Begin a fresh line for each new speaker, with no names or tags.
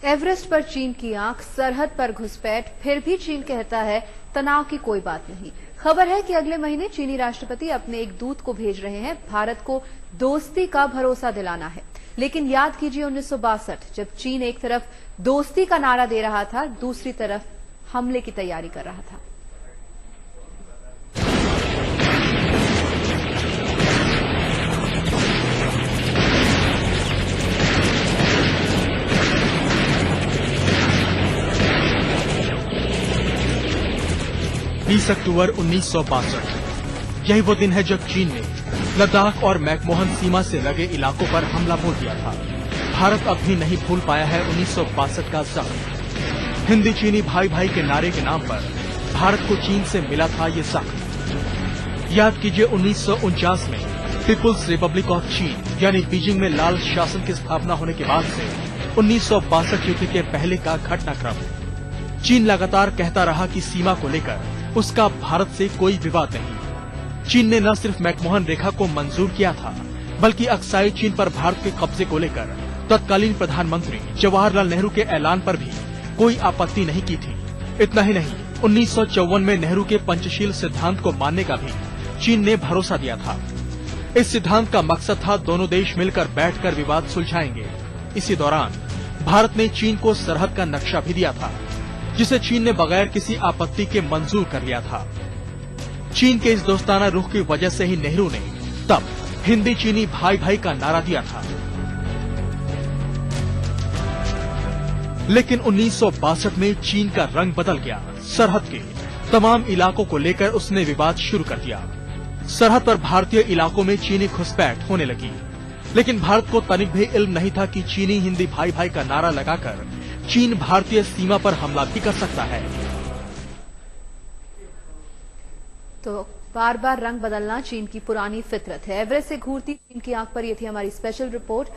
Everest पर चीन की आंख, सरहद पर घुसपैठ, फिर भी चीन कहता है तनाव की कोई बात नहीं। खबर है कि अगले महीने चीनी राष्ट्रपति अपने एक दूत को भेज रहे हैं। भारत को दोस्ती का भरोसा दिलाना है। लेकिन याद कीजिए 1962, जब चीन एक तरफ दोस्ती का नारा दे रहा था, दूसरी तरफ हमले की तैयारी कर रहा था।
अक्टूबर 1962 यही वो दिन है जब चीन ने लद्दाख और मैकमोहन सीमा से लगे इलाकों पर हमला बोल दिया था। भारत अब भी नहीं भूल पाया है 1962 का जख्म। हिंदी चीनी भाई भाई के नारे के नाम पर भारत को चीन से मिला था ये जख्म। याद कीजिए 1949 में पीपुल्स रिपब्लिक ऑफ चीन यानी बीजिंग में लाल शासन की स्थापना होने के बाद से 1962 युद्ध के पहले का घटनाक्रम। चीन लगातार कहता रहा कि सीमा को लेकर उसका भारत से कोई विवाद नहीं। चीन ने न सिर्फ मैकमोहन रेखा को मंजूर किया था, बल्कि अक्साई चीन पर भारत के कब्जे को लेकर तत्कालीन प्रधानमंत्री जवाहरलाल नेहरू के ऐलान पर भी कोई आपत्ति नहीं की थी। इतना ही नहीं, 1954 में नेहरू के पंचशील सिद्धांत को मानने का भी चीन ने भरोसा दिया था। इस सिद्धांत का मकसद था दोनों देश मिलकर बैठकर विवाद सुलझाएंगे। इसी दौरान भारत ने चीन को सरहद का नक्शा भी दिया था, जिसे चीन ने बगैर किसी आपत्ति के मंजूर कर लिया था। चीन के इस दोस्ताना रुख की वजह से ही नेहरू ने तब हिंदी चीनी भाई भाई का नारा दिया था। लेकिन 1962 में चीन का रंग बदल गया। सरहद के तमाम इलाकों को लेकर उसने विवाद शुरू कर दिया। सरहद पर भारतीय इलाकों में चीनी घुसपैठ होने लगी। लेकिन भारत को तनिक भी इल्म नहीं था कि चीनी हिंदी भाई भाई का नारा लगाकर चीन भारतीय सीमा पर हमला भी कर सकता है।
तो बार बार रंग बदलना चीन की पुरानी फितरत है। एवरेस्ट से घूरती चीन की आंख पर यह थी हमारी स्पेशल रिपोर्ट।